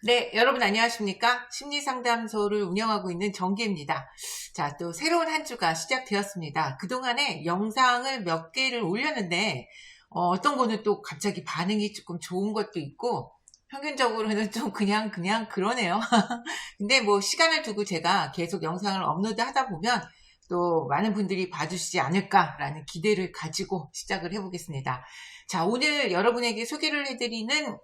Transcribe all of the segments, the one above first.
네, 여러분 안녕하십니까? 심리상담소를 운영하고 있는 정기입니다. 자, 또 새로운 한 주가 시작되었습니다. 그동안에 영상을 몇 개를 올렸는데, 어떤 거는 또 갑자기 반응이 조금 좋은 것도 있고, 평균적으로는 좀 그냥 그러네요. 근데 뭐 시간을 두고 제가 계속 영상을 업로드 하다 보면 또 많은 분들이 봐주시지 않을까라는 기대를 가지고 시작을 해보겠습니다. 자, 오늘 여러분에게 소개를 해드리는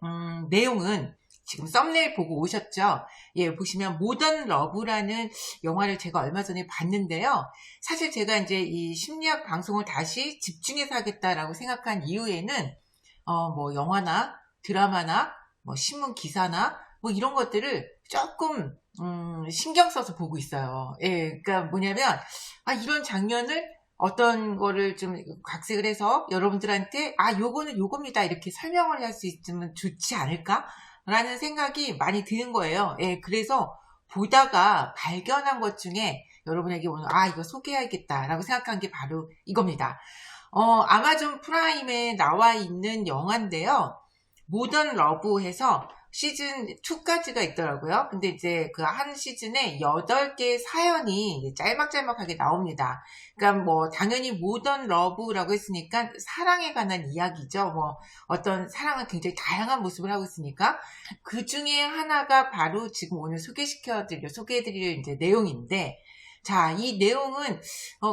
내용은 지금 썸네일 보고 오셨죠? 예, 보시면 모던 러브라는 영화를 제가 얼마 전에 봤는데요. 사실 제가 이제 이 심리학 방송을 다시 집중해서 하겠다라고 생각한 이유에는 뭐 영화나 드라마나 뭐 신문 기사나 뭐 이런 것들을 조금 신경 써서 보고 있어요. 예, 그러니까 뭐냐면 이런 장면을 어떤 거를 좀 각색을 해서 여러분들한테 요거는 요겁니다 이렇게 설명을 할 수 있으면 좋지 않을까? 라는 생각이 많이 드는 거예요. 예, 그래서 보다가 발견한 것 중에 여러분에게 오늘 이거 소개해야겠다라고 생각한 게 바로 이겁니다. 아마존 프라임에 나와 있는 영화인데요. 모던 러브 해서 시즌 2까지가 있더라고요. 근데 이제 그 한 시즌에 8개의 사연이 짤막짤막하게 나옵니다. 그러니까 뭐 당연히 모던 러브라고 했으니까 사랑에 관한 이야기죠. 뭐 어떤 사랑은 굉장히 다양한 모습을 하고 있으니까 그 중에 하나가 바로 지금 오늘 소개해드릴 이제 내용인데, 자, 이 내용은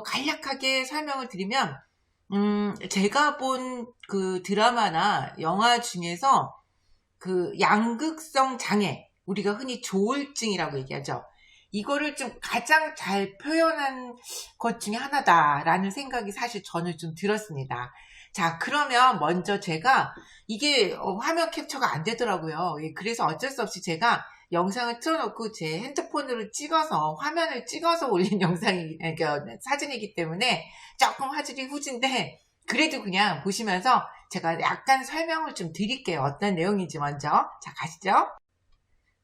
간략하게 설명을 드리면 제가 본 그 드라마나 영화 중에서 그 양극성 장애, 우리가 흔히 조울증이라고 얘기하죠. 이거를 좀 가장 잘 표현한 것 중에 하나다라는 생각이 사실 저는 좀 들었습니다. 자, 그러면 먼저 제가 이게 화면 캡처가 안 되더라고요. 예, 그래서 어쩔 수 없이 제가 영상을 틀어놓고 제 핸드폰으로 찍어서 화면을 찍어서 올린 그러니까 사진이기 때문에 조금 화질이 후진데 그래도 그냥 보시면서 제가 약간 설명을 좀 드릴게요. 어떤 내용인지 먼저. 자, 가시죠.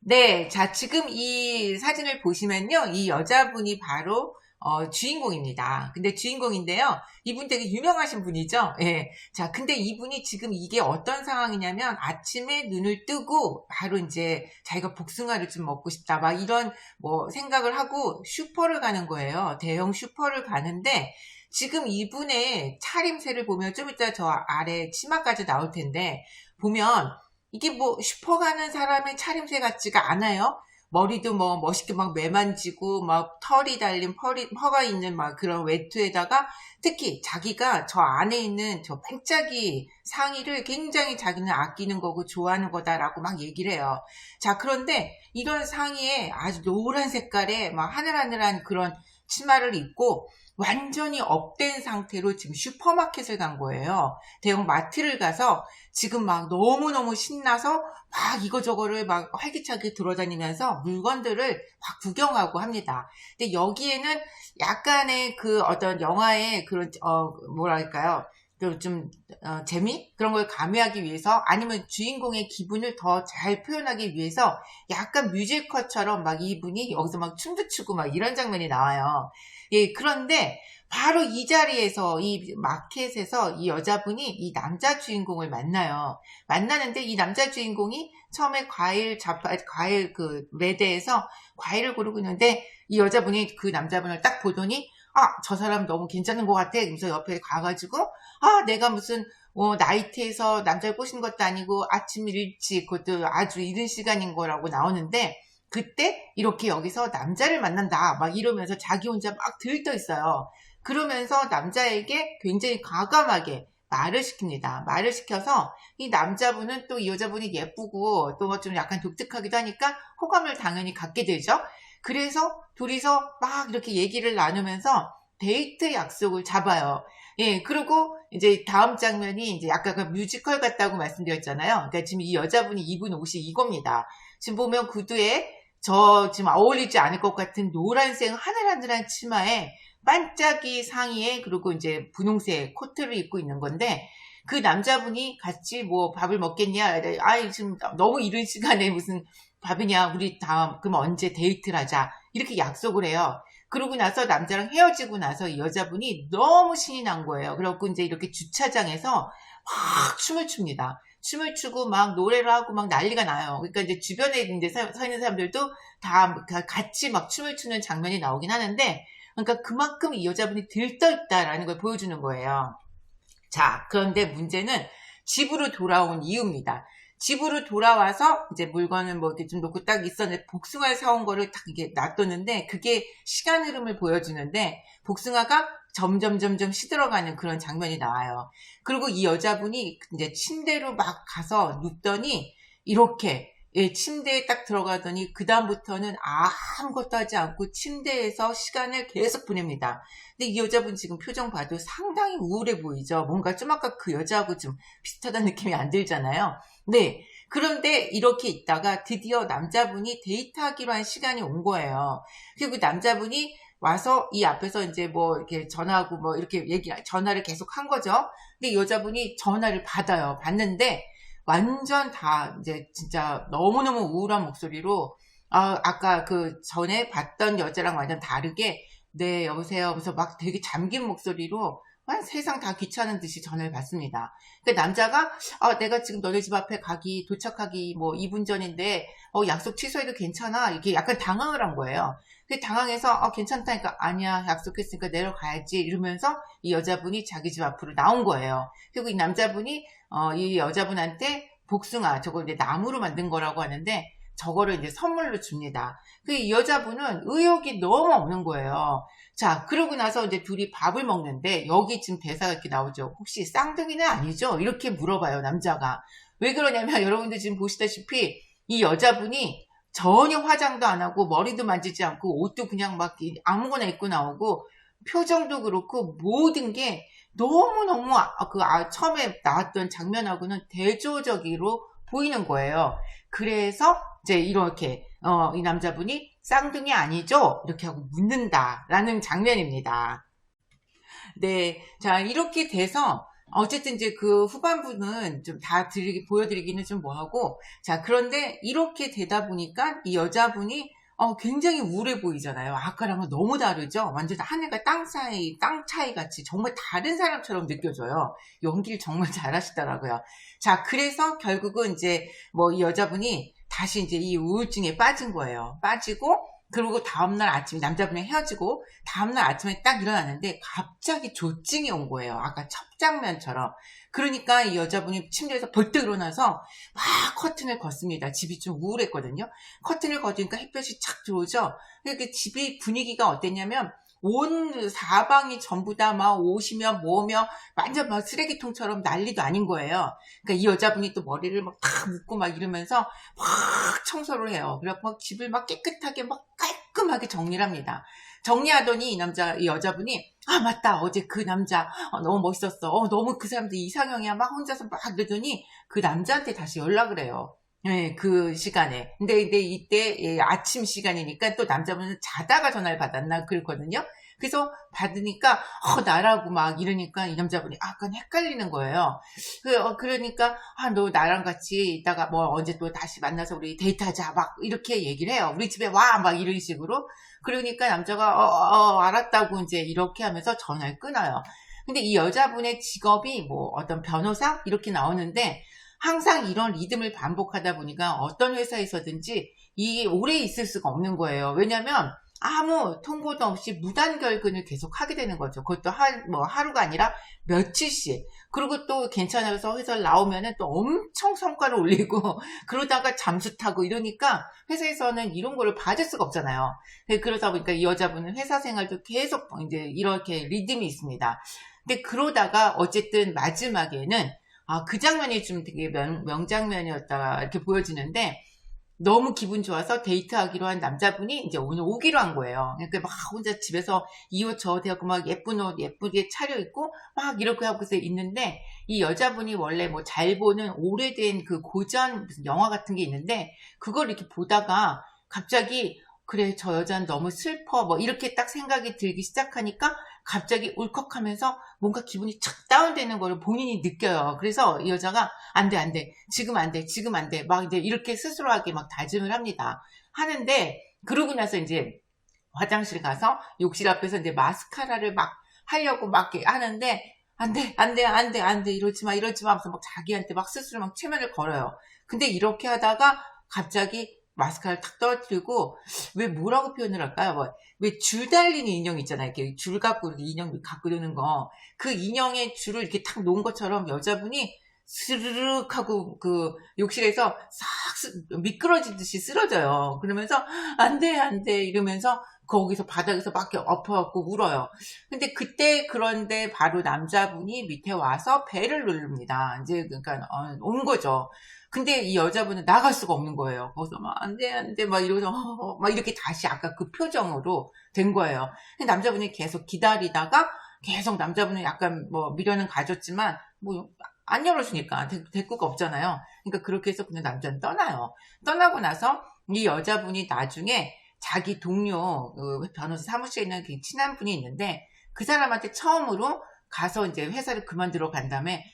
네, 자, 지금 이 사진을 보시면요. 이 여자분이 바로 주인공입니다. 근데 주인공인데요. 이분 되게 유명하신 분이죠. 예. 자, 근데 이분이 지금 이게 어떤 상황이냐면 아침에 눈을 뜨고 바로 이제 자기가 복숭아를 좀 먹고 싶다. 막 이런 뭐 생각을 하고 슈퍼를 가는 거예요. 대형 슈퍼를 가는데 지금 이분의 차림새를 보면 좀 이따 저 아래 치마까지 나올 텐데 보면 이게 뭐 슈퍼 가는 사람의 차림새 같지가 않아요. 머리도 뭐 멋있게 막 매만지고 막 털이 달린 퍼가 있는 막 그런 외투에다가 특히 자기가 저 안에 있는 저 반짝이 상의를 굉장히 자기는 아끼는 거고 좋아하는 거다라고 막 얘기를 해요. 자, 그런데 이런 상의에 아주 노란 색깔의 막 하늘하늘한 그런 치마를 입고 완전히 업된 상태로 지금 슈퍼마켓을 간 거예요. 대형 마트를 가서 지금 막 너무너무 신나서 막 이거저거를 막 활기차게 돌아다니면서 물건들을 막 구경하고 합니다. 근데 여기에는 약간의 그 어떤 영화의 그런, 뭐랄까요. 좀, 재미? 그런 걸 가미하기 위해서 아니면 주인공의 기분을 더 잘 표현하기 위해서 약간 뮤지컬처럼 막 이분이 여기서 막 춤도 추고 막 이런 장면이 나와요. 예, 그런데 바로 이 자리에서 이 마켓에서 이 여자분이 이 남자 주인공을 만나요. 만나는데 이 남자 주인공이 처음에 과일 그 매대에서 과일을 고르고 있는데 이 여자분이 그 남자분을 딱 보더니 저 사람 너무 괜찮은 것 같아. 그래서 옆에 가가지고 내가 무슨 나이트에서 남자를 꼬신 것도 아니고 아침 일찍 그것도 아주 이른 시간인 거라고 나오는데 그때 이렇게 여기서 남자를 만난다 막 이러면서 자기 혼자 막 들떠 있어요. 그러면서 남자에게 굉장히 과감하게 말을 시킵니다. 말을 시켜서 이 남자분은 또 이 여자분이 예쁘고 또 좀 약간 독특하기도 하니까 호감을 당연히 갖게 되죠. 그래서 둘이서 막 이렇게 얘기를 나누면서 데이트 약속을 잡아요. 예, 그리고 이제 다음 장면이 이제 아까 그 뮤지컬 같다고 말씀드렸잖아요. 그러니까 지금 이 여자분이 입은 옷이 이겁니다. 지금 보면 구두에 저 지금 어울리지 않을 것 같은 노란색 하늘하늘한 치마에 반짝이 상의에 그리고 이제 분홍색 코트를 입고 있는 건데 그 남자분이 같이 뭐 밥을 먹겠냐? 지금 너무 이른 시간에 무슨 밥이냐? 우리 다음 그럼 언제 데이트를 하자? 이렇게 약속을 해요. 그러고 나서 남자랑 헤어지고 나서 이 여자분이 너무 신이 난 거예요. 그래갖고 이제 이렇게 주차장에서 막 춤을 춥니다. 춤을 추고 막 노래를 하고 막 난리가 나요. 그러니까 이제 주변에 이제 서 있는 사람들도 다 같이 막 춤을 추는 장면이 나오긴 하는데, 그러니까 그만큼 이 여자분이 들떠있다라는 걸 보여주는 거예요. 자, 그런데 문제는 집으로 돌아온 이유입니다. 집으로 돌아와서 이제 물건을 뭐 이렇게 좀 놓고 딱 있었는데, 복숭아를 사온 거를 딱 이게 놔뒀는데, 그게 시간 흐름을 보여주는데, 복숭아가 점점 시들어가는 그런 장면이 나와요. 그리고 이 여자분이 이제 침대로 막 가서 눕더니 이렇게, 예, 침대에 딱 들어가더니 그다음부터는 아무것도 하지 않고 침대에서 시간을 계속 보냅니다. 근데 이 여자분 지금 표정 봐도 상당히 우울해 보이죠. 뭔가 좀 아까 그 여자하고 좀 비슷하다는 느낌이 안 들잖아요. 네. 그런데 이렇게 있다가 드디어 남자분이 데이트하기로 한 시간이 온 거예요. 그리고 남자분이 와서 이 앞에서 이제 뭐 이렇게 전화하고 뭐 이렇게 전화를 계속 한 거죠. 근데 여자분이 전화를 받아요. 받는데 완전 다 이제 진짜 너무너무 우울한 목소리로, 아까 그 전에 봤던 여자랑 완전 다르게, 네, 여보세요. 그래서 막 되게 잠긴 목소리로 세상 다 귀찮은 듯이 전화를 받습니다. 근데 남자가, 내가 지금 너네 집 앞에 도착하기 뭐 2분 전인데, 약속 취소해도 괜찮아? 이렇게 약간 당황을 한 거예요. 근데 당황해서, 괜찮다니까, 아니야, 약속했으니까 내려가야지. 이러면서 이 여자분이 자기 집 앞으로 나온 거예요. 그리고 이 남자분이, 이 여자분한테 복숭아, 저거 이제 나무로 만든 거라고 하는데, 저거를 이제 선물로 줍니다. 이 여자분은 의욕이 너무 없는 거예요. 자, 그러고 나서 이제 둘이 밥을 먹는데, 여기 지금 대사가 이렇게 나오죠. 혹시 쌍둥이는 아니죠? 이렇게 물어봐요, 남자가. 왜 그러냐면, 여러분들 지금 보시다시피, 이 여자분이 전혀 화장도 안 하고, 머리도 만지지 않고, 옷도 그냥 막 아무거나 입고 나오고, 표정도 그렇고, 모든 게 너무너무 처음에 나왔던 장면하고는 대조적으로 보이는 거예요. 그래서 이제 이렇게 이 남자분이 쌍둥이 아니죠? 이렇게 하고 묻는다라는 장면입니다. 네, 자, 이렇게 돼서 어쨌든 이제 그 후반부는 좀 다 보여드리기는 좀 뭐하고, 자, 그런데 이렇게 되다 보니까 이 여자분이 굉장히 우울해 보이잖아요. 아까랑은 너무 다르죠? 완전 하늘과 땅 차이 같이 정말 다른 사람처럼 느껴져요. 연기를 정말 잘하시더라고요. 자, 그래서 결국은 이제 뭐 이 여자분이 다시 이제 이 우울증에 빠진 거예요. 빠지고, 그리고 다음날 아침에 남자분이 헤어지고, 다음날 아침에 딱 일어났는데 갑자기 조증이 온 거예요. 아까 첫 장면처럼. 그러니까 이 여자분이 침대에서 벌떡 일어나서 막 커튼을 걷습니다. 집이 좀 우울했거든요. 커튼을 걷으니까 햇볕이 착 들어오죠. 그러니까 집이 분위기가 어땠냐면, 온 사방이 전부 다 막 옷이며 뭐며 완전 막 쓰레기통처럼 난리도 아닌 거예요. 그러니까 이 여자분이 또 머리를 막 탁 묶고 막 이러면서 막 청소를 해요. 그래갖고 막 집을 막 깨끗하게 막 깔끔하게 정리를 합니다. 정리하더니 이 여자분이, 맞다, 어제 그 남자 너무 멋있었어. 너무 그 사람들 이상형이야. 막 혼자서 막 그러더니 그 남자한테 다시 연락을 해요. 네, 그 시간에. 근데 이때 아침 시간이니까 또 남자분은 자다가 전화를 받았나 그랬거든요. 그래서 받으니까 나라고 막 이러니까 이 남자분이 약간 헷갈리는 거예요. 그러니까 너 나랑 같이 이따가 뭐 언제 또 다시 만나서 우리 데이트하자 막 이렇게 얘기를 해요. 우리 집에 와 막 이런 식으로. 그러니까 남자가 알았다고 이제 이렇게 하면서 전화를 끊어요. 근데 이 여자분의 직업이 뭐 어떤 변호사 이렇게 나오는데, 항상 이런 리듬을 반복하다 보니까 어떤 회사에서든지 이게 오래 있을 수가 없는 거예요. 왜냐면 아무 통보도 없이 무단결근을 계속 하게 되는 거죠. 그것도 하루가 아니라 며칠씩. 그리고 또 괜찮아서 회사를 나오면은 또 엄청 성과를 올리고 그러다가 잠수 타고 이러니까 회사에서는 이런 거를 받을 수가 없잖아요. 그러다 보니까 이 여자분은 회사 생활도 계속 이제 이렇게 리듬이 있습니다. 근데 그러다가 어쨌든 마지막에는 그 장면이 좀 되게 명장면이었다 이렇게 보여지는데, 너무 기분 좋아서 데이트하기로 한 남자분이 이제 오늘 오기로 한 거예요. 그러니까 막 혼자 집에서 이 옷 저 옷 해갖고 막 예쁜 옷 예쁘게 차려입고 막 이렇게 하고서 있는데, 이 여자분이 원래 뭐 잘 보는 오래된 그 고전 무슨 영화 같은 게 있는데, 그걸 이렇게 보다가 갑자기 그래 저 여자는 너무 슬퍼 뭐 이렇게 딱 생각이 들기 시작하니까 갑자기 울컥하면서 뭔가 기분이 착 다운되는 거를 본인이 느껴요. 그래서 이 여자가 안 돼, 지금 안 돼 막 이제 이렇게 스스로에게 막 다짐을 합니다. 하는데, 그러고 나서 이제 화장실 가서 욕실 앞에서 이제 마스카라를 막 하려고 막 하는데, 안 돼, 안 돼, 안 돼, 안 돼, 이러지 마, 이러지 마 하면서 막 자기한테 막 스스로 막 체면을 걸어요. 근데 이렇게 하다가 갑자기 마스카라를 탁 떨어뜨리고, 왜 뭐라고 표현을 할까요? 뭐, 왜 줄 달린 인형 있잖아요. 이렇게 줄 갖고 이렇게 인형 갖고 노는 거. 그 인형의 줄을 이렇게 탁 놓은 것처럼 여자분이 스르륵 하고 그 욕실에서 싹 미끄러지듯이 쓰러져요. 그러면서 안 돼, 안 돼, 이러면서 거기서 바닥에서 막 엎어갖고 울어요. 근데 그때 그런데 바로 남자분이 밑에 와서 벨을 누릅니다. 이제 그러니까 온 거죠. 근데 이 여자분은 나갈 수가 없는 거예요. 거기서 막 안 돼, 안 돼, 막 이러면서 막 이렇게 다시 아까 그 표정으로 된 거예요. 근데 남자분이 계속 기다리다가 계속 남자분은 약간 뭐 미련은 가졌지만 뭐 안 열어주니까 대꾸가 없잖아요. 그러니까 그렇게 해서 그냥 남자는 떠나요. 떠나고 나서 이 여자분이 나중에 자기 동료 그 변호사 사무실에 있는 그 친한 분이 있는데 그 사람한테 처음으로 가서 이제 회사를 그만두러 간 다음에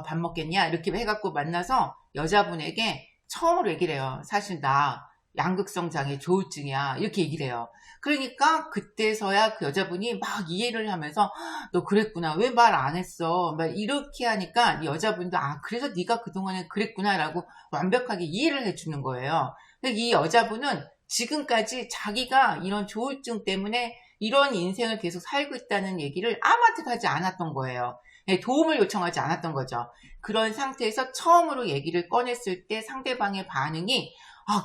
밥 먹겠냐 이렇게 해갖고 만나서 여자분에게 처음으로 얘기를 해요. 사실 나 양극성 장애 조울증이야 이렇게 얘기를 해요. 그러니까 그때서야 그 여자분이 막 이해를 하면서 너 그랬구나 왜 말 안 했어 막 이렇게 하니까 여자분도 그래서 네가 그동안에 그랬구나라고 완벽하게 이해를 해주는 거예요. 이 여자분은 지금까지 자기가 이런 조울증 때문에 이런 인생을 계속 살고 있다는 얘기를 아무한테도 하지 않았던 거예요. 도움을 요청하지 않았던 거죠. 그런 상태에서 처음으로 얘기를 꺼냈을 때 상대방의 반응이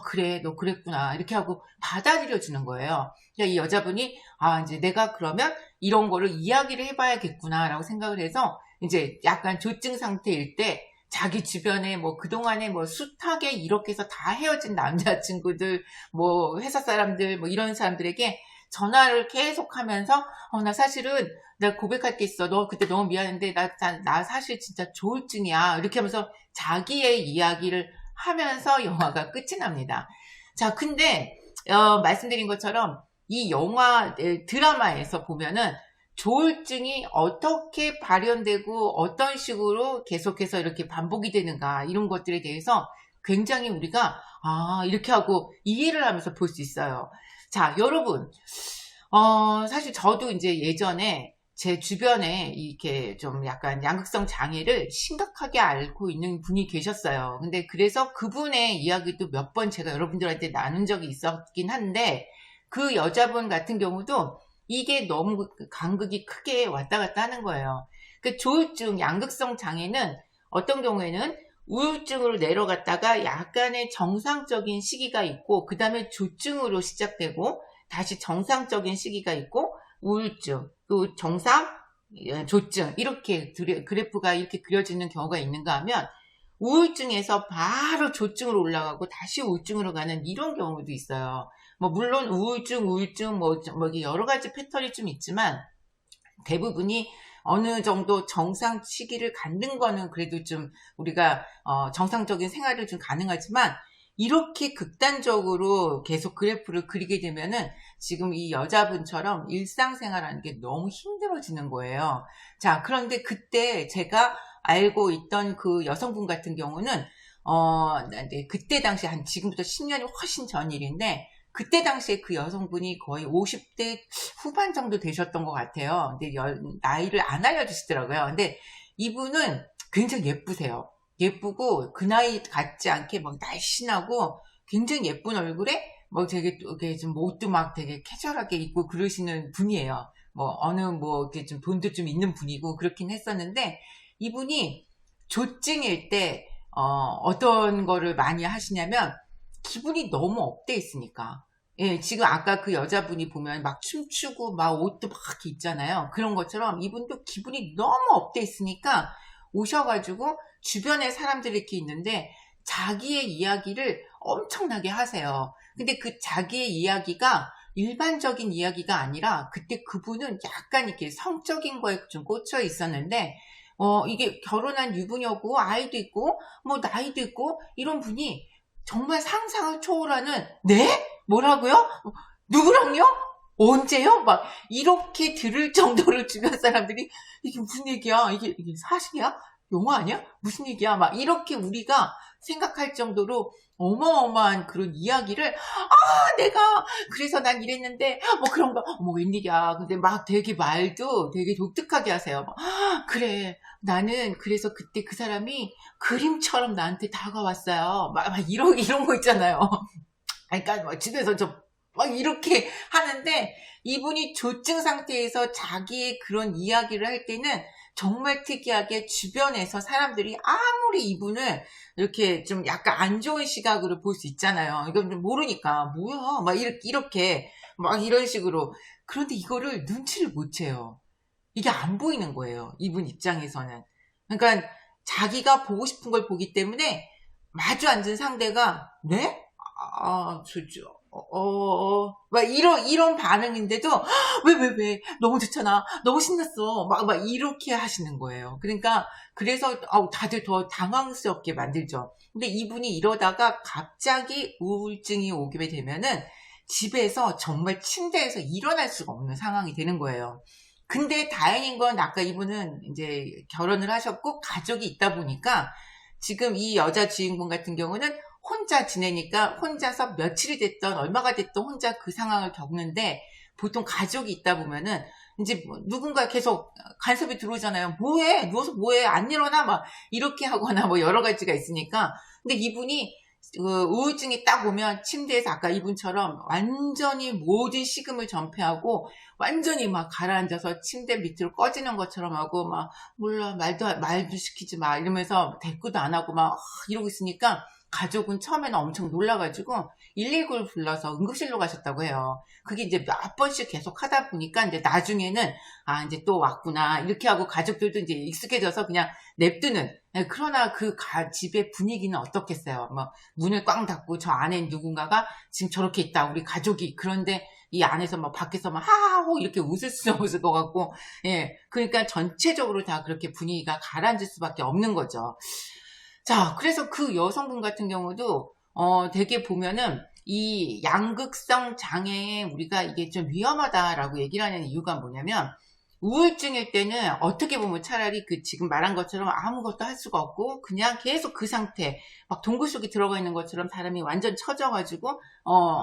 그래 너 그랬구나 이렇게 하고 받아들여 주는 거예요. 이 여자분이 이제 내가 그러면 이런 거를 이야기를 해봐야겠구나 라고 생각을 해서 이제 약간 조증 상태일 때 자기 주변에 뭐 그동안에 뭐 숱하게 이렇게 해서 다 헤어진 남자친구들 뭐 회사 사람들 뭐 이런 사람들에게 전화를 계속 하면서 나 사실은 나 고백할 게 있어. 너 그때 너무 미안한데 나 사실 진짜 조울증이야. 이렇게 하면서 자기의 이야기를 하면서 영화가 끝이 납니다. 자, 근데 말씀드린 것처럼 이 영화 드라마에서 보면은 조울증이 어떻게 발현되고 어떤 식으로 계속해서 이렇게 반복이 되는가 이런 것들에 대해서 굉장히 우리가 이렇게 하고 이해를 하면서 볼 수 있어요. 자, 여러분 사실 저도 이제 예전에 제 주변에 이렇게 좀 약간 양극성 장애를 심각하게 앓고 있는 분이 계셨어요. 근데 그래서 그분의 이야기도 몇 번 제가 여러분들한테 나눈 적이 있었긴 한데 그 여자분 같은 경우도 이게 너무 간극이 크게 왔다 갔다 하는 거예요. 그 조울증, 양극성 장애는 어떤 경우에는 우울증으로 내려갔다가 약간의 정상적인 시기가 있고 그 다음에 조증으로 시작되고 다시 정상적인 시기가 있고 우울증, 또 정상, 조증 이렇게 그래프가 이렇게 그려지는 경우가 있는가 하면 우울증에서 바로 조증으로 올라가고 다시 우울증으로 가는 이런 경우도 있어요. 뭐 물론 우울증 뭐 여러 가지 패턴이 좀 있지만 대부분이 어느 정도 정상 시기를 갖는 거는 그래도 좀 우리가 정상적인 생활을 좀 가능하지만 이렇게 극단적으로 계속 그래프를 그리게 되면은 지금 이 여자분처럼 일상생활하는 게 너무 힘들어지는 거예요. 자, 그런데 그때 제가 알고 있던 그 여성분 같은 경우는 그때 당시 한 지금부터 10년이 훨씬 전 일인데 그때 당시에 그 여성분이 거의 50대 후반 정도 되셨던 것 같아요. 근데 나이를 안 알려주시더라고요. 근데 이분은 굉장히 예쁘세요. 예쁘고 그 나이 같지 않게 막 날씬하고 굉장히 예쁜 얼굴에 뭐 되게 좀 옷도 막 되게 캐주얼하게 입고 그러시는 분이에요. 뭐 어느 뭐 이렇게 좀 돈도 좀 있는 분이고 그렇긴 했었는데 이분이 조증일 때 어떤 거를 많이 하시냐면 기분이 너무 업돼 있으니까. 예, 지금 아까 그 여자분이 보면 막 춤추고 막 옷도 막 이렇게 있잖아요. 그런 것처럼 이분도 기분이 너무 업돼 있으니까 오셔가지고 주변에 사람들이 이렇게 있는데 자기의 이야기를 엄청나게 하세요. 근데 그 자기의 이야기가 일반적인 이야기가 아니라 그때 그분은 약간 이렇게 성적인 거에 좀 꽂혀 있었는데 이게 결혼한 유부녀고 아이도 있고 뭐 나이도 있고 이런 분이 정말 상상을 초월하는 네? 뭐라고요? 누구랑요? 언제요? 막 이렇게 들을 정도로 주변 사람들이 이게 무슨 얘기야? 이게 사실이야? 영화 아니야? 무슨 얘기야? 막 이렇게 우리가 생각할 정도로 어마어마한 그런 이야기를, 내가 그래서 난 이랬는데 뭐 그런 거 뭐 웬일이야. 근데 막 되게 말도 되게 독특하게 하세요. 막, 그래 나는 그래서 그때 그 사람이 그림처럼 나한테 다가왔어요. 막 이런 거 있잖아요. 그러니까 막 집에서 막 이렇게 하는데, 이분이 조증 상태에서 자기의 그런 이야기를 할 때는 정말 특이하게 주변에서 사람들이 아무리 이분을 이렇게 좀 약간 안 좋은 시각으로 볼 수 있잖아요. 이건 모르니까 뭐야 막 이렇게 막 이런 식으로. 그런데 이거를 눈치를 못 채요. 이게 안 보이는 거예요, 이분 입장에서는. 그러니까 자기가 보고 싶은 걸 보기 때문에 마주 앉은 상대가 네? 막 이런 반응인데도, 왜, 너무 좋잖아. 너무 신났어. 막 이렇게 하시는 거예요. 그러니까, 그래서, 다들 더 당황스럽게 만들죠. 근데 이분이 이러다가 갑자기 우울증이 오게 되면은 집에서 정말 침대에서 일어날 수가 없는 상황이 되는 거예요. 근데 다행인 건 아까 이분은 이제 결혼을 하셨고 가족이 있다 보니까 지금 이 여자 주인공 같은 경우는 혼자 지내니까 혼자서 며칠이 됐던 얼마가 됐던 혼자 그 상황을 겪는데, 보통 가족이 있다 보면은 이제 뭐 누군가 계속 간섭이 들어오잖아요. 뭐해? 누워서 뭐해? 안 일어나? 막 이렇게 하거나 뭐 여러 가지가 있으니까. 근데 이분이 우울증이 딱 오면 침대에서 아까 이분처럼 완전히 모든 식음을 전폐하고 완전히 막 가라앉아서 침대 밑으로 꺼지는 것처럼 하고 막 몰라 말도 시키지 마 이러면서 대꾸도 안 하고 막 이러고 있으니까, 가족은 처음에는 엄청 놀라가지고 119를 불러서 응급실로 가셨다고 해요. 그게 이제 몇 번씩 계속 하다 보니까 이제 나중에는 이제 또 왔구나 이렇게 하고 가족들도 이제 익숙해져서 그냥 냅두는. 그러나 그 집의 분위기는 어떻겠어요. 뭐 문을 꽝 닫고 저 안에 누군가가 지금 저렇게 있다 우리 가족이. 그런데 이 안에서 막 밖에서 막 하하호 이렇게 웃을 수 없을 것 같고, 그러니까 전체적으로 다 그렇게 분위기가 가라앉을 수밖에 없는 거죠. 자, 그래서 그 여성분 같은 경우도, 되게 보면은, 이 양극성 장애에 우리가 이게 좀 위험하다라고 얘기를 하는 이유가 뭐냐면, 우울증일 때는 어떻게 보면 차라리 그 지금 말한 것처럼 아무것도 할 수가 없고, 그냥 계속 그 상태, 막 동굴 속에 들어가 있는 것처럼 사람이 완전 처져가지고,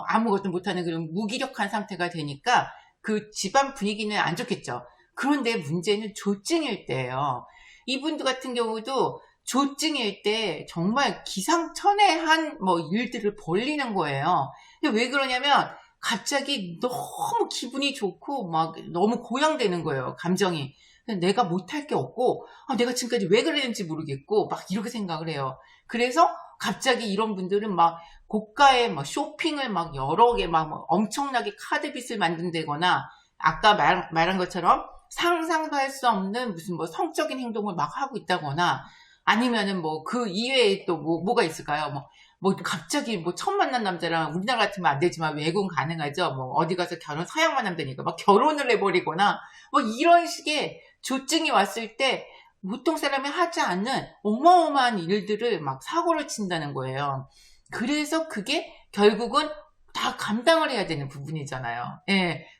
아무것도 못하는 그런 무기력한 상태가 되니까, 그 집안 분위기는 안 좋겠죠. 그런데 문제는 조증일 때예요. 이분들 같은 경우도 조증일 때 정말 기상천외한 뭐 일들을 벌리는 거예요. 근데 왜 그러냐면 갑자기 너무 기분이 좋고 막 너무 고양되는 거예요, 감정이. 내가 못할 게 없고, 내가 지금까지 왜 그랬는지 모르겠고 막 이렇게 생각을 해요. 그래서 갑자기 이런 분들은 막 고가의 막 쇼핑을 막 여러 개 막 엄청나게 카드빚을 만든다거나, 아까 말한 것처럼 상상도 할 수 없는 무슨 뭐 성적인 행동을 막 하고 있다거나, 아니면은 뭐 그 이외에 또 뭐가 있을까요? 뭐 갑자기 뭐 처음 만난 남자랑, 우리나라 같으면 안 되지만 외국은 가능하죠. 뭐 어디 가서 서양만 하면 되니까 막 결혼을 해버리거나 뭐 이런 식의 조증이 왔을 때 보통 사람이 하지 않는 어마어마한 일들을 막 사고를 친다는 거예요. 그래서 그게 결국은 다 감당을 해야 되는 부분이잖아요.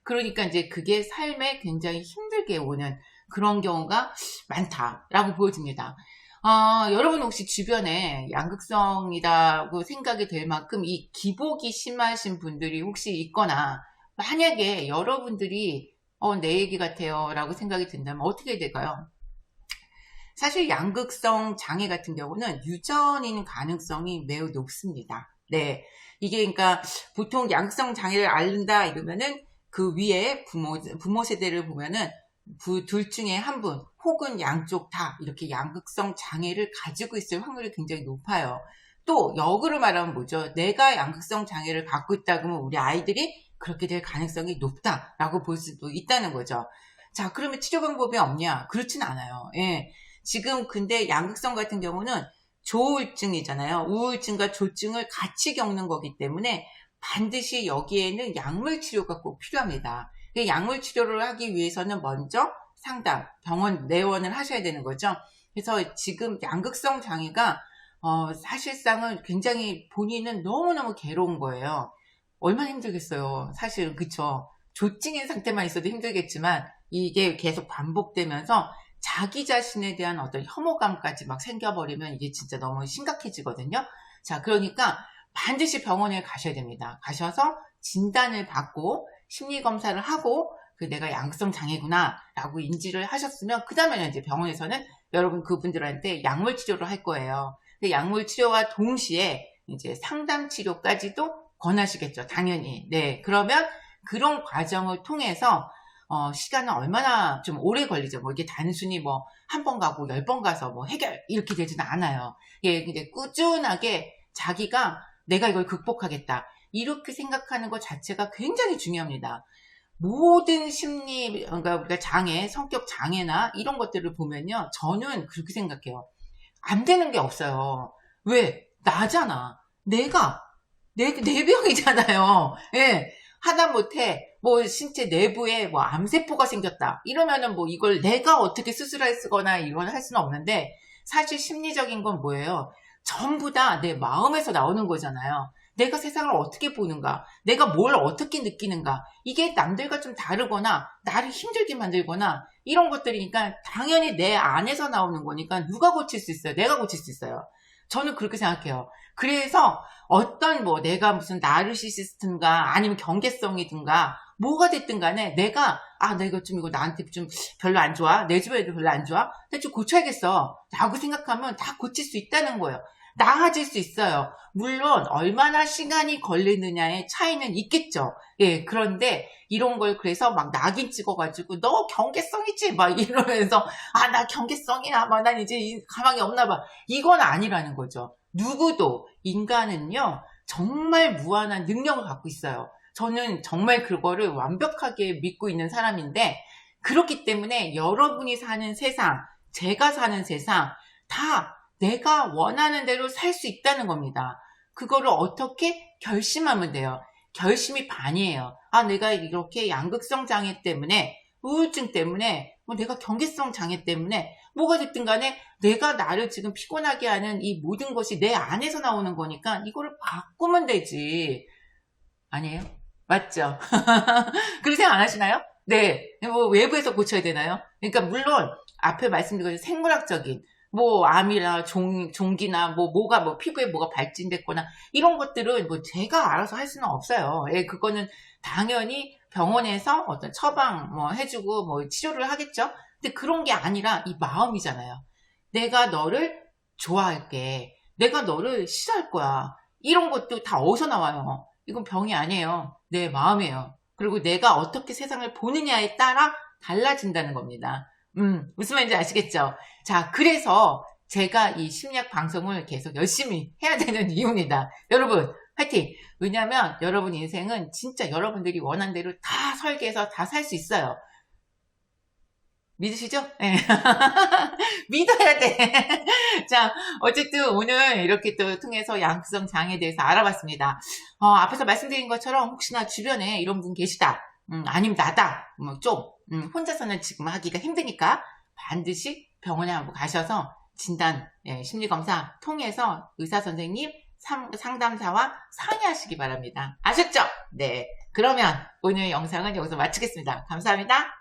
그러니까 이제 그게 삶에 굉장히 힘들게 오는 그런 경우가 많다라고 보여집니다. 여러분 혹시 주변에 양극성이라고 생각이 될 만큼 이 기복이 심하신 분들이 혹시 있거나, 만약에 여러분들이 내 얘기 같아요 라고 생각이 든다면 어떻게 될까요? 사실 양극성 장애 같은 경우는 유전인 가능성이 매우 높습니다. 네. 이게 그러니까 보통 양극성 장애를 앓는다 이러면은 그 위에 부모 세대를 보면은 둘 중에 한 분 혹은 양쪽 다 이렇게 양극성 장애를 가지고 있을 확률이 굉장히 높아요. 또 역으로 말하면 뭐죠? 내가 양극성 장애를 갖고 있다 그러면 우리 아이들이 그렇게 될 가능성이 높다라고 볼 수도 있다는 거죠. 자, 그러면 치료 방법이 없냐? 그렇진 않아요. 지금 근데 양극성 같은 경우는 조울증이잖아요. 우울증과 조증을 같이 겪는 거기 때문에 반드시 여기에는 약물 치료가 꼭 필요합니다. 약물 치료를 하기 위해서는 먼저 상담, 병원 내원을 하셔야 되는 거죠. 그래서 지금 양극성 장애가 사실상은 굉장히 본인은 너무너무 괴로운 거예요. 얼마나 힘들겠어요. 사실은 그쵸. 조증인 상태만 있어도 힘들겠지만 이게 계속 반복되면서 자기 자신에 대한 어떤 혐오감까지 막 생겨버리면 이게 진짜 너무 심각해지거든요. 자, 그러니까 반드시 병원에 가셔야 됩니다. 가셔서 진단을 받고 심리검사를 하고 내가 양극성 장애구나 라고 인지를 하셨으면 그 다음에 이제 병원에서는 여러분 그분들한테 약물 치료를 할 거예요. 근데 약물 치료와 동시에 이제 상담 치료까지도 권하시겠죠. 당연히. 네. 그러면 그런 과정을 통해서 시간은 얼마나 좀 오래 걸리죠. 뭐 이게 단순히 뭐 한 번 가고 10번 가서 뭐 해결 이렇게 되지는 않아요. 예, 근데 꾸준하게 자기가 내가 이걸 극복하겠다. 이렇게 생각하는 것 자체가 굉장히 중요합니다. 모든 심리, 그러니까 우리가 장애, 성격 장애나 이런 것들을 보면요. 저는 그렇게 생각해요. 안 되는 게 없어요. 왜? 나잖아. 내 병이잖아요. 예. 하다못해, 뭐, 신체 내부에 뭐, 암세포가 생겼다. 이러면은 뭐, 이걸 내가 어떻게 수술을 쓰거나 이건 할 수는 없는데, 사실 심리적인 건 뭐예요? 전부 다 내 마음에서 나오는 거잖아요. 내가 세상을 어떻게 보는가, 내가 뭘 어떻게 느끼는가, 이게 남들과 좀 다르거나, 나를 힘들게 만들거나, 이런 것들이니까 당연히 내 안에서 나오는 거니까 누가 고칠 수 있어요? 내가 고칠 수 있어요. 저는 그렇게 생각해요. 그래서 어떤 뭐 내가 무슨 나르시시스트인가 아니면 경계성이든가 뭐가 됐든 간에 내가 이거 나한테 좀 별로 안 좋아. 내 주변에도 별로 안 좋아. 근데 좀 고쳐야겠어. 라고 생각하면 다 고칠 수 있다는 거예요. 나아질 수 있어요. 물론 얼마나 시간이 걸리느냐의 차이는 있겠죠. 예, 그런데 이런 걸 그래서 막 낙인 찍어가지고 너 경계성이지? 막 이러면서 나 경계성이야. 막 난 이제 가망이 없나 봐. 이건 아니라는 거죠. 누구도 인간은요 정말 무한한 능력을 갖고 있어요. 저는 정말 그거를 완벽하게 믿고 있는 사람인데 그렇기 때문에 여러분이 사는 세상, 제가 사는 세상 다 내가 원하는 대로 살 수 있다는 겁니다. 그거를 어떻게 결심하면 돼요. 결심이 반이에요. 내가 이렇게 양극성 장애 때문에 우울증 때문에 내가 경계성 장애 때문에 뭐가 됐든 간에 내가 나를 지금 피곤하게 하는 이 모든 것이 내 안에서 나오는 거니까 이거를 바꾸면 되지. 아니에요? 맞죠? 그렇게 생각 안 하시나요? 네. 뭐 외부에서 고쳐야 되나요? 그러니까 물론 앞에 말씀드린 것처럼 생물학적인 뭐 암이나 종기나 뭐가 뭐 피부에 뭐가 발진됐거나 이런 것들은 뭐 제가 알아서 할 수는 없어요. 예, 그거는 당연히 병원에서 어떤 처방 뭐 해주고 뭐 치료를 하겠죠. 근데 그런 게 아니라 이 마음이잖아요. 내가 너를 좋아할게. 내가 너를 싫어할 거야. 이런 것도 다 어디서 나와요? 이건 병이 아니에요. 내 마음이에요. 그리고 내가 어떻게 세상을 보느냐에 따라 달라진다는 겁니다. 무슨 말인지 아시겠죠? 자, 그래서 제가 이 심리학 방송을 계속 열심히 해야 되는 이유입니다. 여러분, 화이팅! 왜냐면 여러분 인생은 진짜 여러분들이 원하는 대로 다 설계해서 다 살 수 있어요. 믿으시죠? 네. 믿어야 돼. 자, 어쨌든 오늘 이렇게 또 통해서 양극성 장애에 대해서 알아봤습니다. 앞에서 말씀드린 것처럼 혹시나 주변에 이런 분 계시다. 아니면 나다. 혼자서는 지금 하기가 힘드니까 반드시 병원에 한번 가셔서 진단, 심리검사 통해서 의사 선생님, 상담사와 상의하시기 바랍니다. 아셨죠? 네. 그러면 오늘 영상은 여기서 마치겠습니다. 감사합니다.